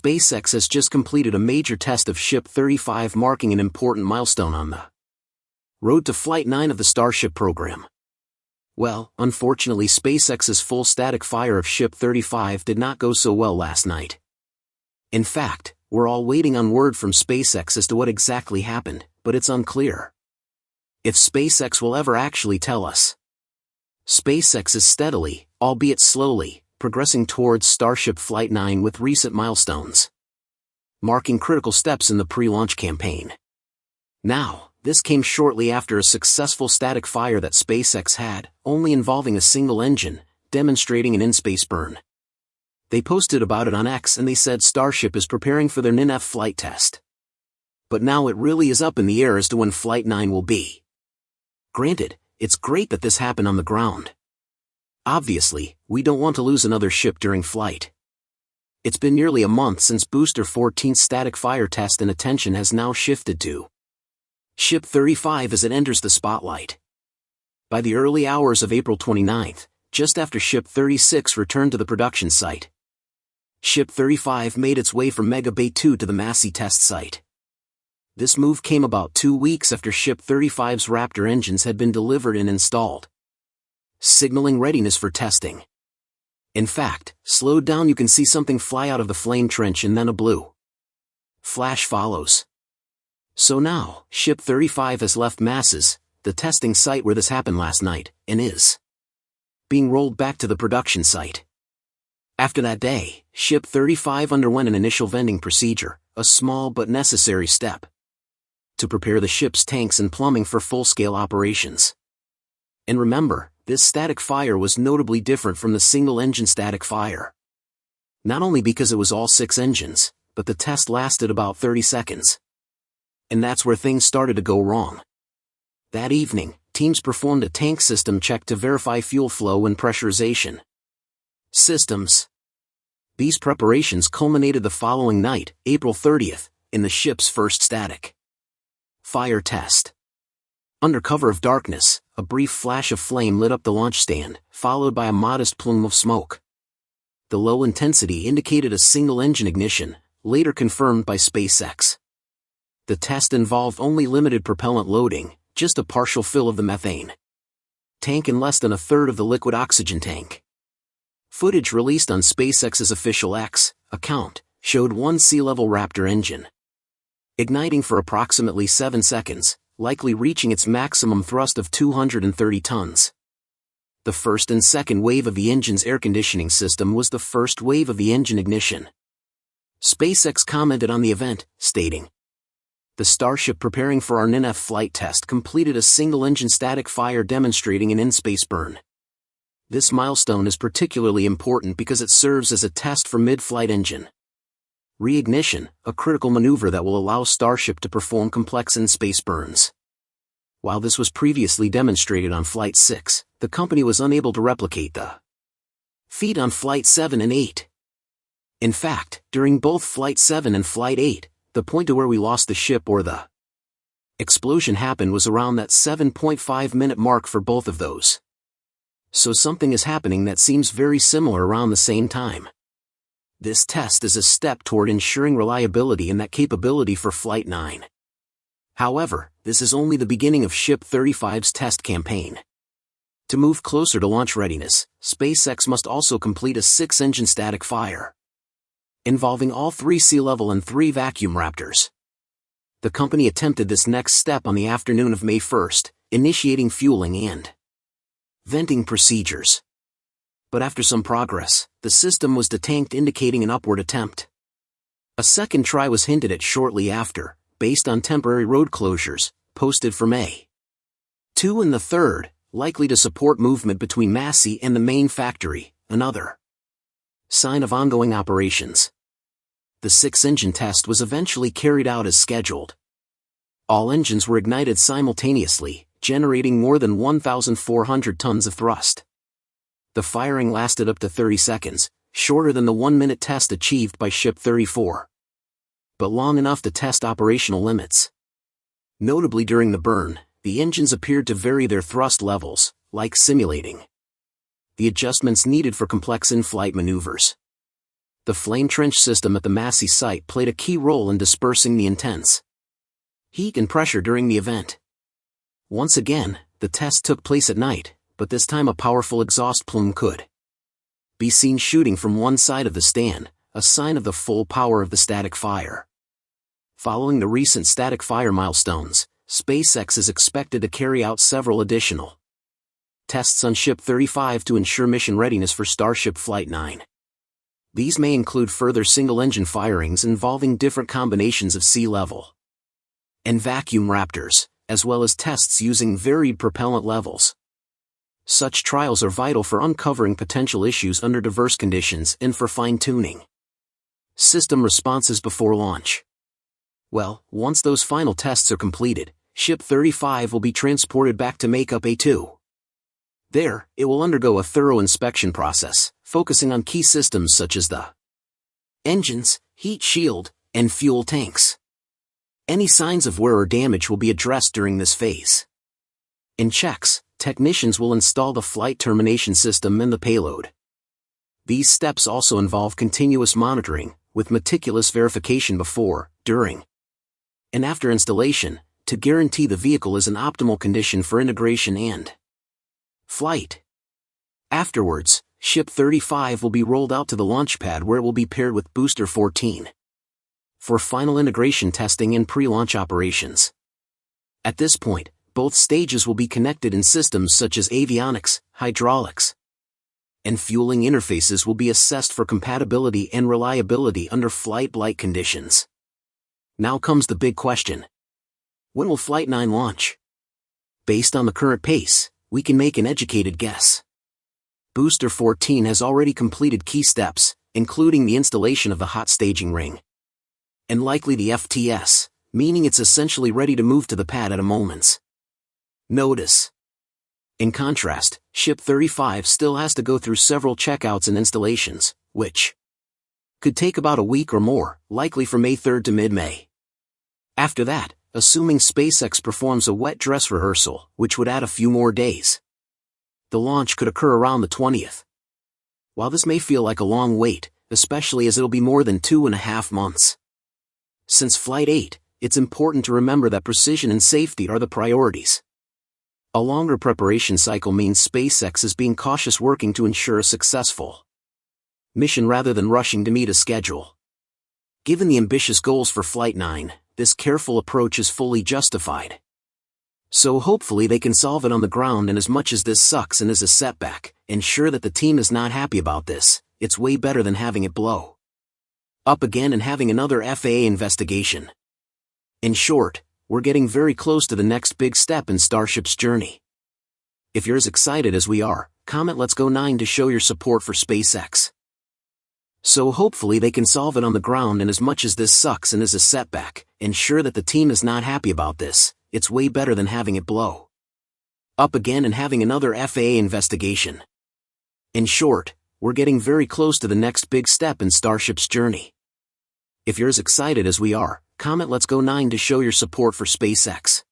SpaceX has just completed a major test of Ship 35, marking an important milestone on the road to Flight 9 of the Starship program. Well, unfortunately, SpaceX's full static fire of Ship 35 did not go so well last night. In fact, we're all waiting on word from SpaceX as to what exactly happened, but it's unclear if SpaceX will ever actually tell us. SpaceX is steadily, albeit slowly, progressing towards Starship Flight 9 with recent milestones, marking critical steps in the pre-launch campaign. Now, this came shortly after a successful static fire that SpaceX had, only involving a single engine, demonstrating an in-space burn. They posted about it on X and they said Starship is preparing for their NINF flight test. But now it really is up in the air as to when Flight 9 will be. Granted, it's great that this happened on the ground. Obviously, we don't want to lose another ship during flight. It's been nearly a month since Booster 14's static fire test, and attention has now shifted to Ship 35 as it enters the spotlight. By the early hours of April 29th, just after Ship 36 returned to the production site, Ship 35 made its way from Mega Bay 2 to the Massey test site. This move came about 2 weeks after Ship 35's Raptor engines had been delivered and installed, signaling readiness for testing. In fact, slowed down, you can see something fly out of the flame trench and then a blue flash follows. So now, Ship 35 has left Masses, the testing site where this happened last night, and is being rolled back to the production site. After that day, Ship 35 underwent an initial venting procedure, a small but necessary step to prepare the ship's tanks and plumbing for full-scale operations. And remember, this static fire was notably different from the single-engine static fire. Not only because it was all 6 engines, but the test lasted about 30 seconds. And that's where things started to go wrong. That evening, teams performed a tank system check to verify fuel flow and pressurization systems. These preparations culminated the following night, April 30th, in the ship's first static fire test. Under cover of darkness, a brief flash of flame lit up the launch stand, followed by a modest plume of smoke. The low intensity indicated a single-engine ignition, later confirmed by SpaceX. The test involved only limited propellant loading, just a partial fill of the methane tank and less than a third of the liquid oxygen tank. Footage released on SpaceX's official X account showed one sea-level Raptor engine igniting for approximately 7 seconds, likely reaching its maximum thrust of 230 tons. The first and second wave of the engine's air conditioning system was the first wave of the engine ignition. SpaceX commented on the event, stating, "The Starship preparing for our NINF flight test completed a single-engine static fire demonstrating an in-space burn. This milestone is particularly important because it serves as a test for mid-flight engine reignition, a critical maneuver that will allow Starship to perform complex in-space burns. While this was previously demonstrated on Flight 6, the company was unable to replicate the feat on Flight 7 and 8. In fact, during both Flight 7 and Flight 8, the point to where we lost the ship or the explosion happened was around that 7.5-minute mark for both of those. So something is happening that seems very similar around the same time. This test is a step toward ensuring reliability and that capability for Flight 9. However, this is only the beginning of Ship 35's test campaign. To move closer to launch readiness, SpaceX must also complete a 6-engine static fire, involving all 3 sea-level and 3 vacuum Raptors. The company attempted this next step on the afternoon of May 1st, initiating fueling and venting procedures. But after some progress, the system was detanked, indicating an upward attempt. A second try was hinted at shortly after, based on temporary road closures, posted for May 2, and the third, likely to support movement between Massey and the main factory, another sign of ongoing operations. The 6-engine test was eventually carried out as scheduled. All engines were ignited simultaneously, generating more than 1,400 tons of thrust. The firing lasted up to 30 seconds, shorter than the 1-minute test achieved by Ship 34, but long enough to test operational limits. Notably, during the burn, the engines appeared to vary their thrust levels, like simulating the adjustments needed for complex in-flight maneuvers. The flame trench system at the Massey site played a key role in dispersing the intense heat and pressure during the event. Once again, the test took place at night, but this time a powerful exhaust plume could be seen shooting from one side of the stand, a sign of the full power of the static fire. Following the recent static fire milestones, SpaceX is expected to carry out several additional tests on Ship 35 to ensure mission readiness for Starship Flight 9. These may include further single-engine firings involving different combinations of sea level and vacuum raptors, as well as tests using varied propellant levels. Such trials are vital for uncovering potential issues under diverse conditions and for fine-tuning system responses before launch. Well, once those final tests are completed, Ship 35 will be transported back to Makeup A2. There, it will undergo a thorough inspection process, focusing on key systems such as the engines, heat shield, and fuel tanks. Any signs of wear or damage will be addressed during this phase. In checks, technicians will install the flight termination system and the payload. These steps also involve continuous monitoring, with meticulous verification before, during, and after installation, to guarantee the vehicle is in optimal condition for integration and flight. Afterwards, Ship 35 will be rolled out to the launch pad where it will be paired with Booster 14 for final integration testing and pre-launch operations. At this point, both stages will be connected in systems such as avionics, hydraulics, and fueling interfaces will be assessed for compatibility and reliability under flight-like conditions. Now comes the big question. When will Flight 9 launch? Based on the current pace, we can make an educated guess. Booster 14 has already completed key steps, including the installation of the hot staging ring, and likely the FTS, meaning it's essentially ready to move to the pad at a moment's notice. In contrast, Ship 35 still has to go through several checkouts and installations, which could take about a week or more, likely from May 3rd to mid-May. After that, assuming SpaceX performs a wet dress rehearsal, which would add a few more days, the launch could occur around the 20th. While this may feel like a long wait, especially as it'll be more than 2.5 months since Flight 8, it's important to remember that precision and safety are the priorities. A longer preparation cycle means SpaceX is being cautious, working to ensure a successful mission rather than rushing to meet a schedule. Given the ambitious goals for Flight 9, this careful approach is fully justified. So hopefully they can solve it on the ground, and as much as this sucks and is a setback, ensure that the team is not happy about this. It's way better than having it blow up again and having another FAA investigation. In short, we're getting very close to the next big step in Starship's journey. If you're as excited as we are, comment "Let's Go 9" to show your support for SpaceX. So hopefully they can solve it on the ground, and as much as this sucks and is a setback, ensure that the team is not happy about this. It's way better than having it blow up again and having another FAA investigation. In short, we're getting very close to the next big step in Starship's journey. If you're as excited as we are, comment "Let's Go 9" to show your support for SpaceX.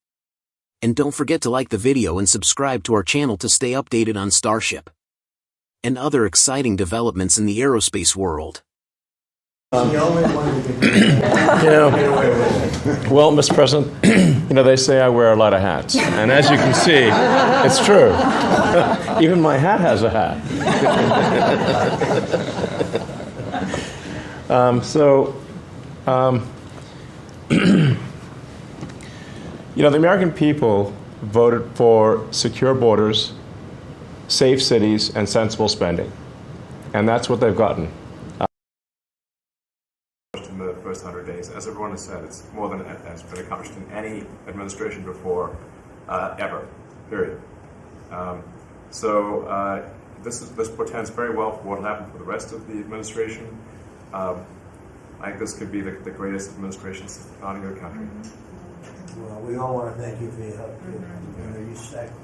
And don't forget to like the video and subscribe to our channel to stay updated on Starship and other exciting developments in the aerospace world. Well, Mr. President, they say I wear a lot of hats. And as you can see, it's true. Even my hat has a hat. The American people voted for secure borders, safe cities, and sensible spending. And that's what they've gotten. In the first 100 days, as everyone has said, it's more than has been accomplished in any administration before, ever, period. This portends very well for what will happen for the rest of the administration. I think this could be the greatest administration since the founding of the country. Well, we all want to thank you for your help.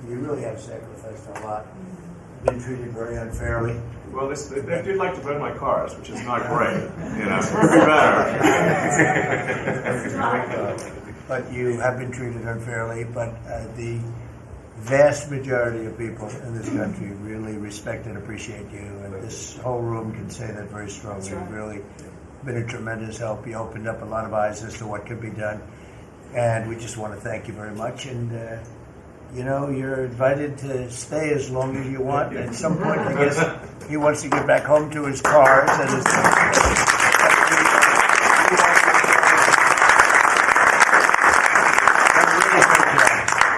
You really have sacrificed a lot. Been treated very unfairly. Well, they do like to burn my cars, which is not great. It could be better. But you have been treated unfairly. But vast majority of people in this country really respect and appreciate you, and this whole room can say that very strongly. You've really been a tremendous help. You opened up a lot of eyes as to what could be done, and we just want to thank you very much. And you know, you're invited to stay as long as you want. At some point, I guess he wants to get back home to his cars and his.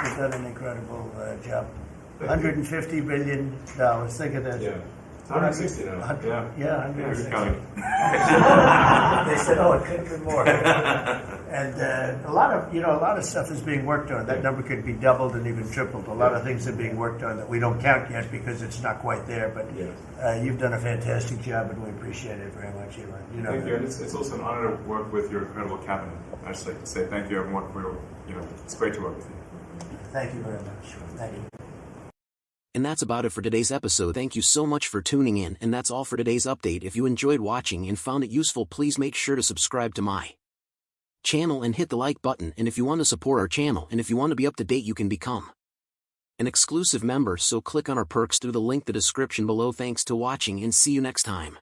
You've done an incredible job. $150 billion. Think of that. Yeah. 160 now. Yeah, 160. They said, "Oh, it could have been more." And a lot of stuff is being worked on. That number could be doubled and even tripled. A lot of things are being worked on that we don't count yet because it's not quite there. But you've done a fantastic job, and we appreciate it very much, Elon. You know, thank you. And it's also an honor to work with your incredible cabinet. I just like to say thank you, everyone, for it's great to work with you. Thank you very much. Thank you. And that's about it for today's episode. Thank you so much for tuning in, and that's all for today's update. If you enjoyed watching and found it useful, please make sure to subscribe to my channel and hit the like button. And if you want to support our channel and if you want to be up to date, you can become an exclusive member, so click on our perks through the link in the description below. Thanks to watching, and see you next time.